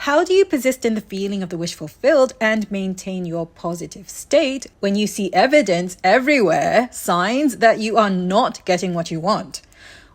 How do you persist in the feeling of the wish fulfilled and maintain your positive state when you see evidence everywhere, signs that you are not getting what you want?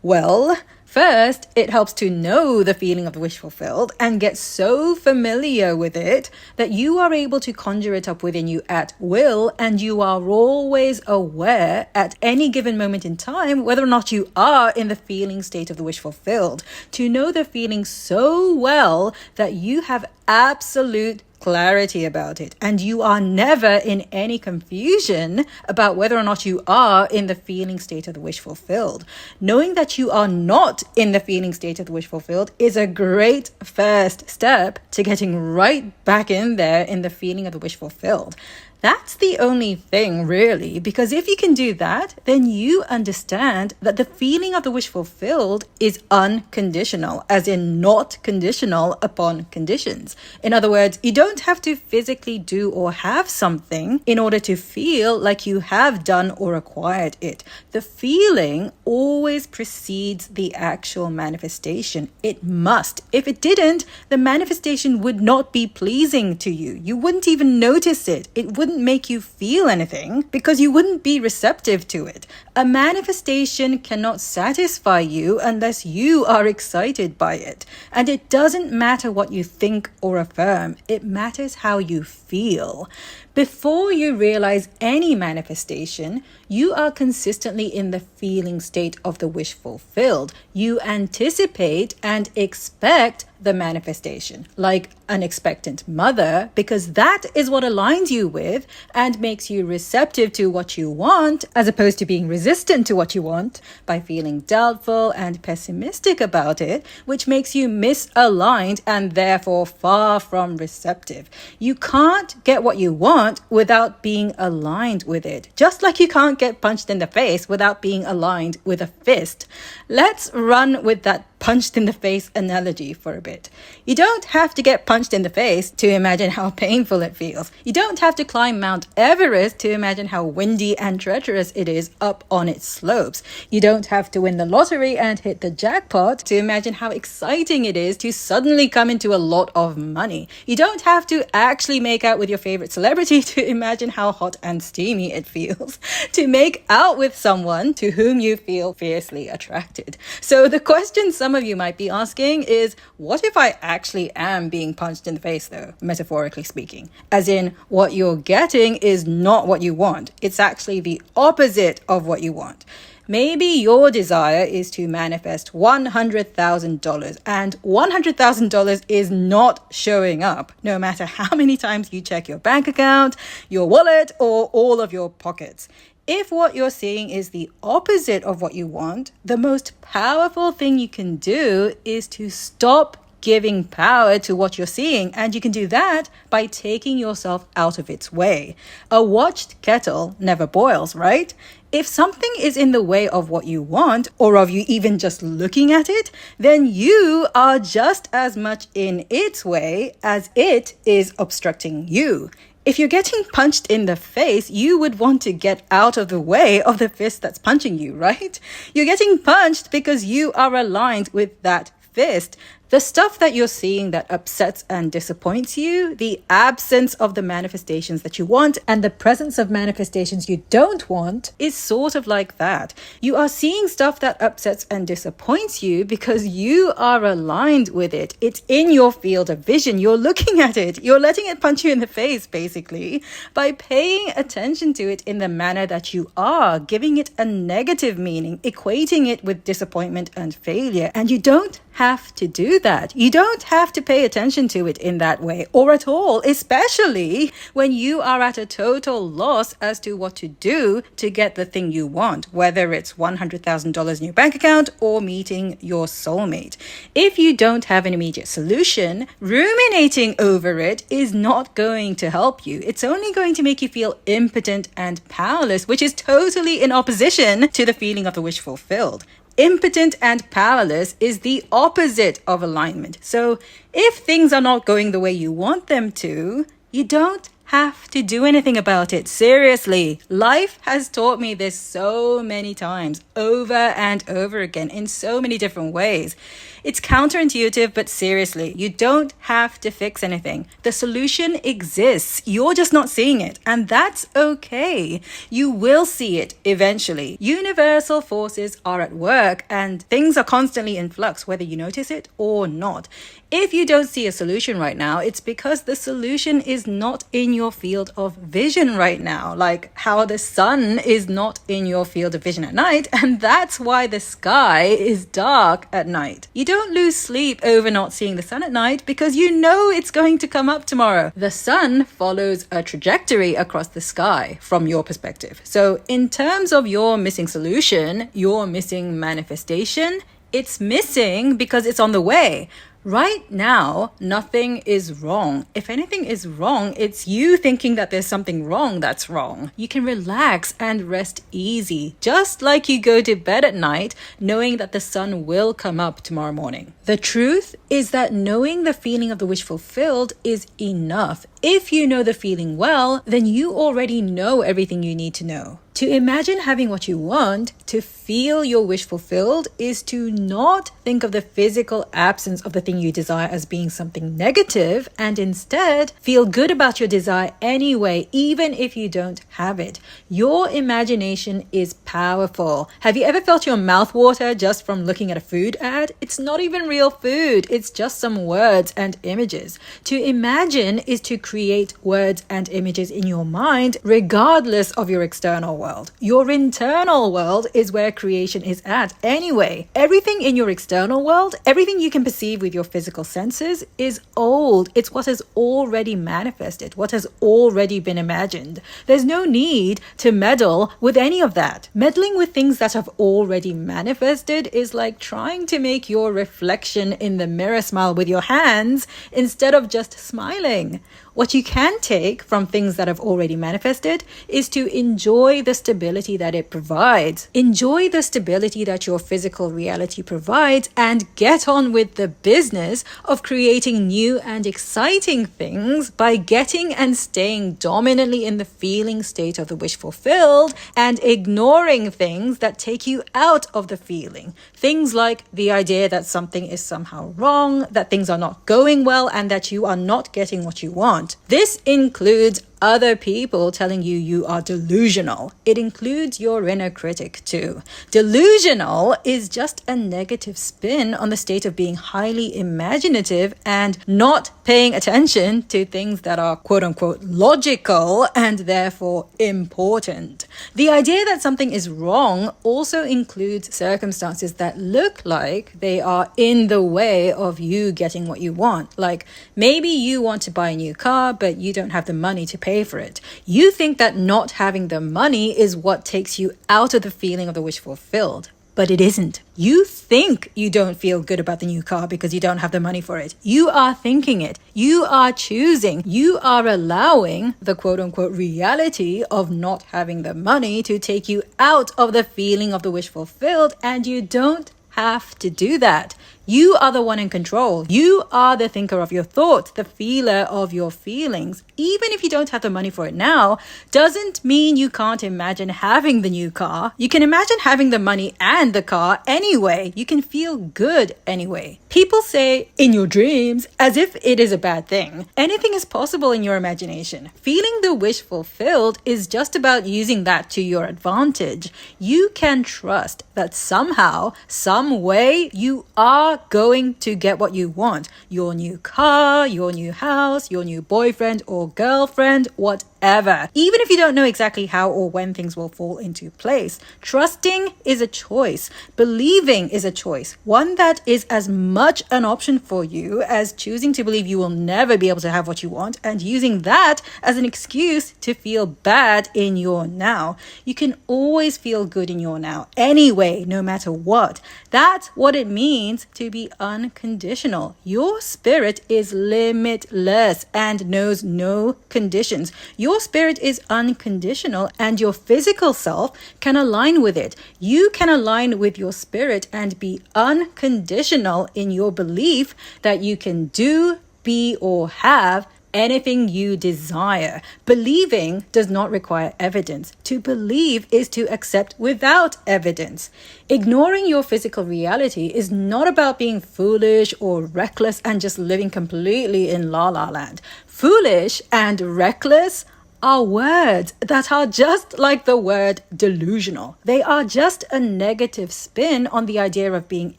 Well, first, it helps to know the feeling of the wish fulfilled and get so familiar with it that you are able to conjure it up within you at will, and you are always aware at any given moment in time whether or not you are in the feeling state of the wish fulfilled. To know the feeling so well that you have absolute clarity about it, and you are never in any confusion about whether or not you are in the feeling state of the wish fulfilled. Knowing that you are not in the feeling state of the wish fulfilled is a great first step to getting right back in there in the feeling of the wish fulfilled. That's the only thing, really, because if you can do that, then you understand that the feeling of the wish fulfilled is unconditional, as in not conditional upon conditions. In other words, you don't have to physically do or have something in order to feel like you have done or acquired it. The feeling always precedes the actual manifestation. It must. If it didn't, the manifestation would not be pleasing to you. You wouldn't even notice it. It wouldn't make you feel anything because you wouldn't be receptive to it. A manifestation cannot satisfy you unless you are excited by it. And it doesn't matter what you think or affirm. It matters how you feel. Before you realize any manifestation, you are consistently in the feeling state of the wish fulfilled. You anticipate and expect the manifestation, like an expectant mother, because that is what aligns you with and makes you receptive to what you want, as opposed to being resistant to what you want by feeling doubtful and pessimistic about it, which makes you misaligned and therefore far from receptive. You can't get what you want without being aligned with it, just like you can't get punched in the face without being aligned with a fist. Let's run with that punched in the face analogy for a bit. You don't have to get punched in the face to imagine how painful it feels. You don't have to climb Mount Everest to imagine how windy and treacherous it is up on its slopes. You don't have to win the lottery and hit the jackpot to imagine how exciting it is to suddenly come into a lot of money. You don't have to actually make out with your favorite celebrity to imagine how hot and steamy it feels to make out with someone to whom you feel fiercely attracted. So the question some of you might be asking is, what if I actually am being punched in the face though, metaphorically speaking? As in, what you're getting is not what you want. It's actually the opposite of what you want. Maybe your desire is to manifest $100,000 and $100,000 is not showing up, no matter how many times you check your bank account, your wallet, or all of your pockets. If what you're seeing is the opposite of what you want, the most powerful thing you can do is to stop giving power to what you're seeing, and you can do that by taking yourself out of its way. A watched kettle never boils, right? If something is in the way of what you want, or of you even just looking at it, then you are just as much in its way as it is obstructing you. If you're getting punched in the face, you would want to get out of the way of the fist that's punching you, right? You're getting punched because you are aligned with that fist. The stuff that you're seeing that upsets and disappoints you, the absence of the manifestations that you want and the presence of manifestations you don't want is sort of like that. You are seeing stuff that upsets and disappoints you because you are aligned with it. It's in your field of vision. You're looking at it. You're letting it punch you in the face, basically, by paying attention to it in the manner that you are, giving it a negative meaning, equating it with disappointment and failure. And you don't have to do that. You don't have to pay attention to it in that way or at all, especially when you are at a total loss as to what to do to get the thing you want, whether it's $100,000 in your bank account or meeting your soulmate. If you don't have an immediate solution, ruminating over it is not going to help you. It's only going to make you feel impotent and powerless, which is totally in opposition to the feeling of the wish fulfilled. Impotent and powerless is the opposite of alignment. So if things are not going the way you want them to, you don't have to do anything about it. Seriously, life has taught me this so many times, over and over again, in so many different ways. It's counterintuitive, but seriously, you don't have to fix anything. The solution exists. You're just not seeing it, and that's okay. You will see it eventually. Universal forces are at work, and things are constantly in flux, whether you notice it or not. If you don't see a solution right now, it's because the solution is not in your field of vision right now, like how the sun is not in your field of vision at night, and that's why the sky is dark at night. You don't lose sleep over not seeing the sun at night because you know it's going to come up tomorrow. The sun follows a trajectory across the sky from your perspective. So in terms of your missing solution, your missing manifestation, it's missing because it's on the way. Right now, nothing is wrong. If anything is wrong, it's you thinking that there's something wrong that's wrong. You can relax and rest easy, just like you go to bed at night knowing that the sun will come up tomorrow morning. The truth is that knowing the feeling of the wish fulfilled is enough. If you know the feeling well, then you already know everything you need to know. To imagine having what you want, to feel your wish fulfilled, is to not think of the physical absence of the thing you desire as being something negative, and instead feel good about your desire anyway, even if you don't have it. Your imagination is powerful. Have you ever felt your mouth water just from looking at a food ad? It's not even real food. It's just some words and images. To imagine is to create words and images in your mind, regardless of your external world. Your internal world is where creation is at anyway. Everything in your external world, everything you can perceive with your physical senses, is old. It's what has already manifested, what has already been imagined. There's no need to meddle with any of that. Meddling with things that have already manifested is like trying to make your reflection in the mirror smile with your hands instead of just smiling. What you can take from things that have already manifested is to enjoy the stability that it provides. Enjoy the stability that your physical reality provides and get on with the business of creating new and exciting things by getting and staying dominantly in the feeling state of the wish fulfilled and ignoring things that take you out of the feeling. Things like the idea that something is somehow wrong, that things are not going well, and that you are not getting what you want. This includes other people telling you you are delusional. It includes your inner critic too. Delusional is just a negative spin on the state of being highly imaginative and not paying attention to things that are quote unquote logical and therefore important. The idea that something is wrong also includes circumstances that look like they are in the way of you getting what you want. Like maybe you want to buy a new car, but you don't have the money to pay for it. You think that not having the money is what takes you out of the feeling of the wish fulfilled. But it isn't. You think you don't feel good about the new car because you don't have the money for it. You are thinking it. You are choosing. You are allowing the quote-unquote reality of not having the money to take you out of the feeling of the wish fulfilled, and you don't have to do that. You are the one in control. You are the thinker of your thoughts, the feeler of your feelings. Even if you don't have the money for it now, doesn't mean you can't imagine having the new car. You can imagine having the money and the car anyway. You can feel good anyway. People say in your dreams as if it is a bad thing. Anything is possible in your imagination. Feeling the wish fulfilled is just about using that to your advantage. You can trust that somehow, some way, you are going to get what you want. Your new car, your new house, your new boyfriend or girlfriend, whatever. Even if you don't know exactly how or when things will fall into place. Trusting is a choice. Believing is a choice. One that is as much an option for you as choosing to believe you will never be able to have what you want and using that as an excuse to feel bad in your now. You can always feel good in your now anyway, no matter what. That's what it means to be unconditional. Your spirit is limitless and knows no conditions. Your spirit is unconditional and your physical self can align with it. You can align with your spirit and be unconditional in your belief that you can do, be, or have anything you desire. Believing does not require evidence. To believe is to accept without evidence. Ignoring your physical reality is not about being foolish or reckless and just living completely in la la land. Foolish and reckless are words that are just like the word delusional. They are just a negative spin on the idea of being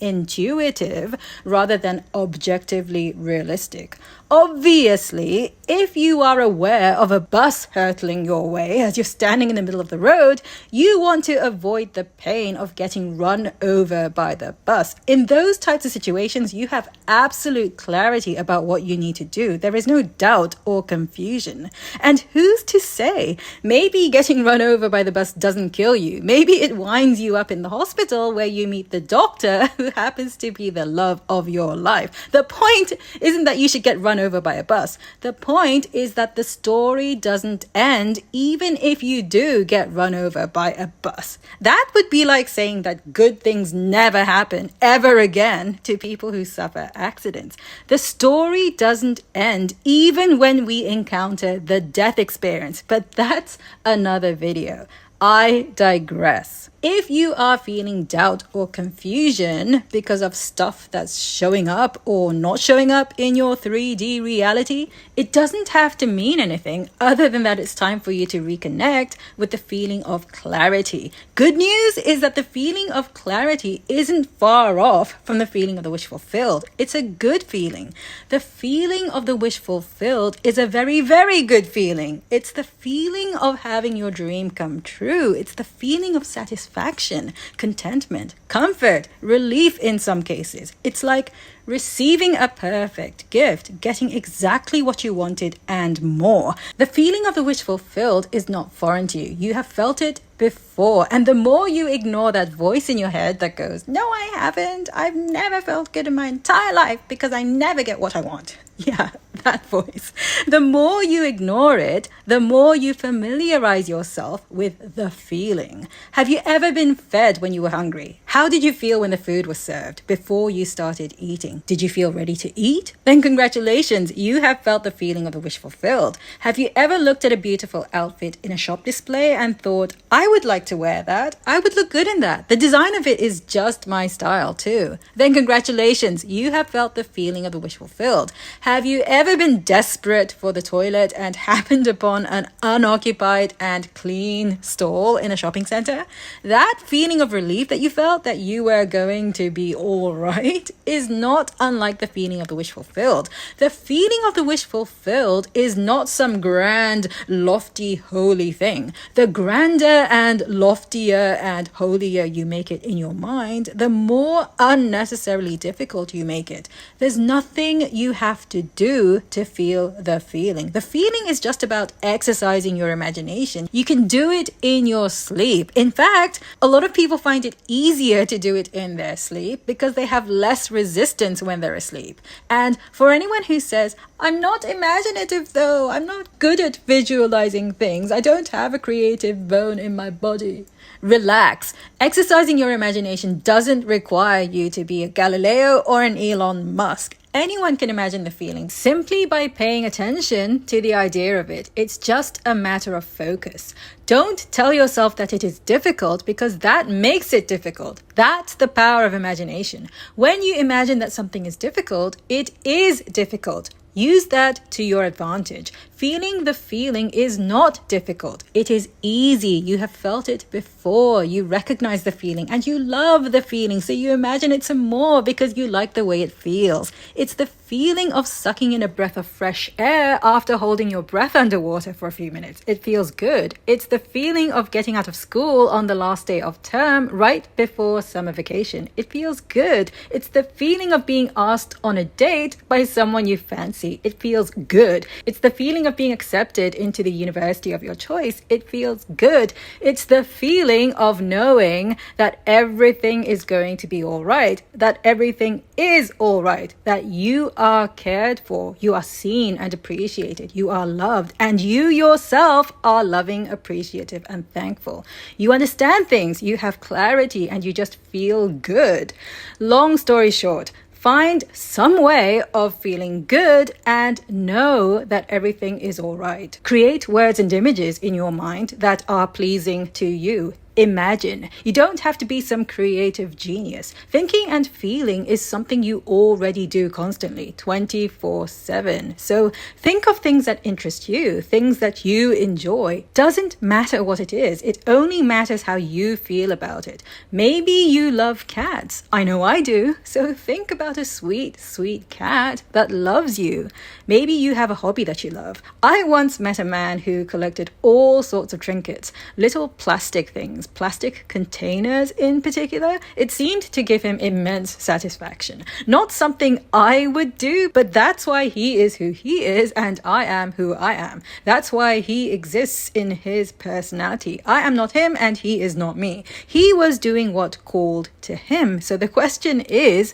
intuitive rather than objectively realistic. Obviously, if you are aware of a bus hurtling your way as you're standing in the middle of the road, you want to avoid the pain of getting run over by the bus. In those types of situations, you have absolute clarity about what you need to do. There is no doubt or confusion. And who's to say? Maybe getting run over by the bus doesn't kill you. Maybe it winds you up in the hospital where you meet the doctor who happens to be the love of your life. The point isn't that you should get run over by a bus. The point is that the story doesn't end even if you do get run over by a bus. That would be like saying that good things never happen ever again to people who suffer accidents. The story doesn't end even when we encounter the death experience, but that's another video. I digress. If you are feeling doubt or confusion because of stuff that's showing up or not showing up in your 3D reality, it doesn't have to mean anything other than that it's time for you to reconnect with the feeling of clarity. Good news is that the feeling of clarity isn't far off from the feeling of the wish fulfilled. It's a good feeling. The feeling of the wish fulfilled is a very, very good feeling. It's the feeling of having your dream come true. It's the feeling of satisfaction, contentment, comfort, relief in some cases. It's like receiving a perfect gift, getting exactly what you wanted and more. The feeling of the wish fulfilled is not foreign to you. You have felt it before. And the more you ignore that voice in your head that goes, no, I haven't. I've never felt good in my entire life because I never get what I want. Yeah, that voice. The more you ignore it, the more you familiarize yourself with the feeling. Have you ever been fed when you were hungry? How did you feel when the food was served before you started eating? Did you feel ready to eat? Then congratulations, you have felt the feeling of the wish fulfilled. Have you ever looked at a beautiful outfit in a shop display and thought, I would like to wear that. I would look good in that. The design of it is just my style too. Then congratulations, you have felt the feeling of the wish fulfilled. Have you ever been desperate for the toilet and happened upon an unoccupied and clean stall in a shopping center? That feeling of relief that you felt that you were going to be all right is not unlike the feeling of the wish fulfilled. The feeling of the wish fulfilled is not some grand, lofty, holy thing. The grander and loftier and holier you make it in your mind, the more unnecessarily difficult you make it. There's nothing you have to do to feel the feeling. The feeling is just about exercising your imagination. You can do it in your sleep. In fact, a lot of people find it easier to do it in their sleep because they have less resistance when they're asleep. And for anyone who says, I'm not imaginative though, I'm not good at visualizing things, I don't have a creative bone in my body. Relax. Exercising your imagination doesn't require you to be a Galileo or an Elon Musk. Anyone can imagine the feeling simply by paying attention to the idea of it. It's just a matter of focus. Don't tell yourself that it is difficult because that makes it difficult. That's the power of imagination. When you imagine that something is difficult, it is difficult. Use that to your advantage. Feeling the feeling is not difficult. It is easy. You have felt it before. You recognize the feeling and you love the feeling. So you imagine it some more because you like the way it feels. It's the feeling of sucking in a breath of fresh air after holding your breath underwater for a few minutes. It feels good. It's the feeling of getting out of school on the last day of term right before summer vacation. It feels good. It's the feeling of being asked on a date by someone you fancy. It feels good. It's the feeling of being accepted into the university of your choice. It feels good. It's the feeling of knowing that everything is going to be all right, that everything is all right, that you are cared for, you are seen and appreciated, you are loved, and you yourself are loving, appreciative, and thankful. You understand things, you have clarity, and you just feel good. Long story short, Find some way of feeling good and know that everything is all right. Create words and images in your mind that are pleasing to you. Imagine. You don't have to be some creative genius. Thinking and feeling is something you already do constantly, 24/7. So think of things that interest you, things that you enjoy. Doesn't matter what it is. It only matters how you feel about it. Maybe you love cats. I know I do. So think about a sweet, sweet cat that loves you. Maybe you have a hobby that you love. I once met a man who collected all sorts of trinkets, little plastic things, plastic containers in particular. It seemed to give him immense satisfaction. Not something I would do, but that's why he is who he is and I am who I am. That's why he exists in his personality. I am not him and he is not me. He was doing what called to him. So the question is,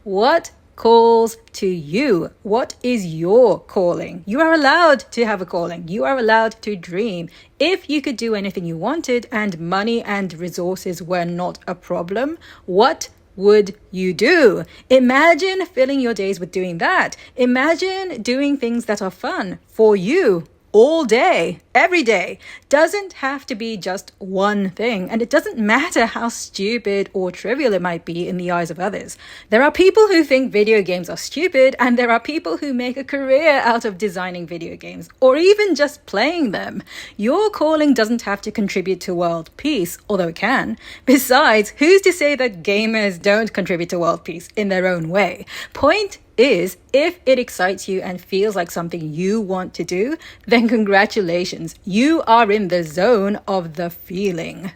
what calls to you? What is your calling? You are allowed to have a calling. You are allowed to dream. If you could do anything you wanted and money and resources were not a problem, what would you do? Imagine filling your days with doing that. Imagine doing things that are fun for you all day, every day. Doesn't have to be just one thing, and it doesn't matter how stupid or trivial it might be in the eyes of others. There are people who think video games are stupid, and there are people who make a career out of designing video games, or even just playing them. Your calling doesn't have to contribute to world peace, although it can. Besides, who's to say that gamers don't contribute to world peace in their own way? Point is, if it excites you and feels like something you want to do, then congratulations. You are in the zone of the feeling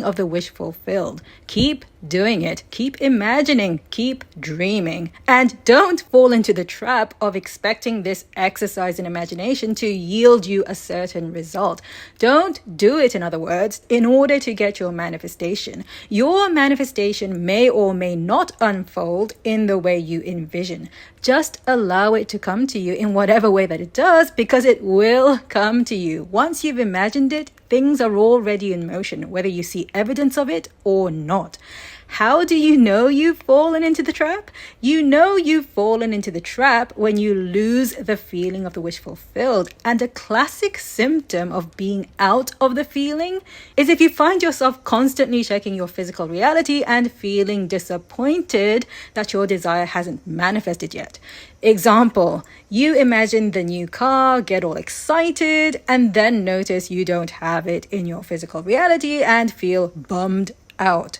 of the wish fulfilled. Keep doing it. Keep imagining. Keep dreaming. And don't fall into the trap of expecting this exercise in imagination to yield you a certain result. Don't do it, in other words, in order to get your manifestation. Your manifestation may or may not unfold in the way you envision. Just allow it to come to you in whatever way that it does, because it will come to you. Once you've imagined it, things are already in motion, whether you see evidence of it or not. How do you know you've fallen into the trap? You know you've fallen into the trap when you lose the feeling of the wish fulfilled. And a classic symptom of being out of the feeling is if you find yourself constantly checking your physical reality and feeling disappointed that your desire hasn't manifested yet. Example, you imagine the new car, get all excited, and then notice you don't have it in your physical reality and feel bummed out.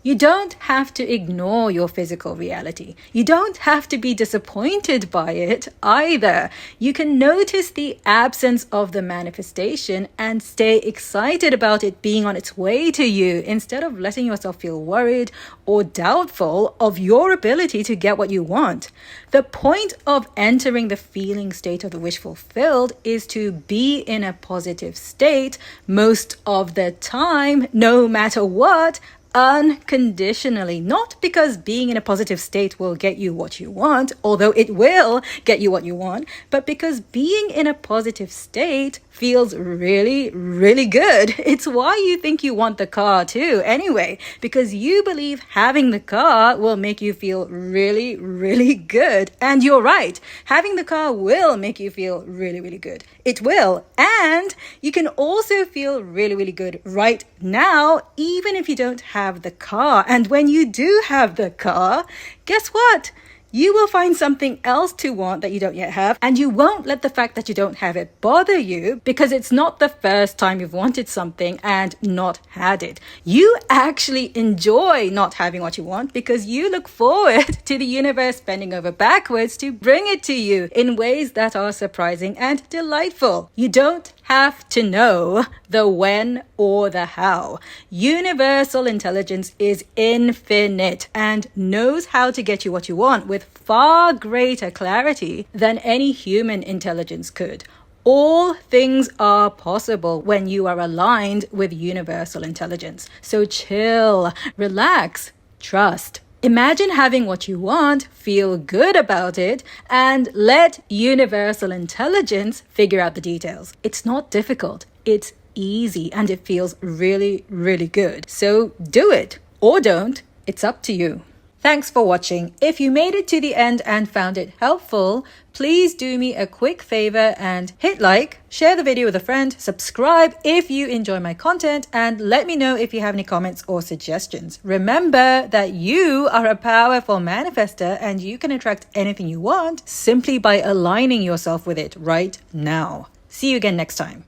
You don't have to ignore your physical reality. You don't have to be disappointed by it either. You can notice the absence of the manifestation and stay excited about it being on its way to you, instead of letting yourself feel worried or doubtful of your ability to get what you want. The point of entering the feeling state of the wish fulfilled is to be in a positive state most of the time, no matter what, unconditionally. Not because being in a positive state will get you what you want, although it will get you what you want, but because being in a positive state feels really, really good. It's why you think you want the car too, anyway, because you believe having the car will make you feel really, really good. And you're right. Having the car will make you feel really, really good. It will. And you can also feel really, really good right now, even if you don't have the car. And when you do have the car, guess what? You will find something else to want that you don't yet have, and you won't let the fact that you don't have it bother you, because it's not the first time you've wanted something and not had it. You actually enjoy not having what you want because you look forward to the universe bending over backwards to bring it to you in ways that are surprising and delightful. You don't have to know the when or the how. Universal intelligence is infinite and knows how to get you what you want with far greater clarity than any human intelligence could. All things are possible when you are aligned with universal intelligence. So chill, relax, trust. Imagine having what you want, feel good about it, and let universal intelligence figure out the details. It's not difficult. It's easy and it feels really, really good. So do it or don't. It's up to you. Thanks for watching. If you made it to the end and found it helpful, please do me a quick favor and hit like, share the video with a friend, subscribe if you enjoy my content, and let me know if you have any comments or suggestions. Remember that you are a powerful manifester and you can attract anything you want simply by aligning yourself with it right now. See you again next time.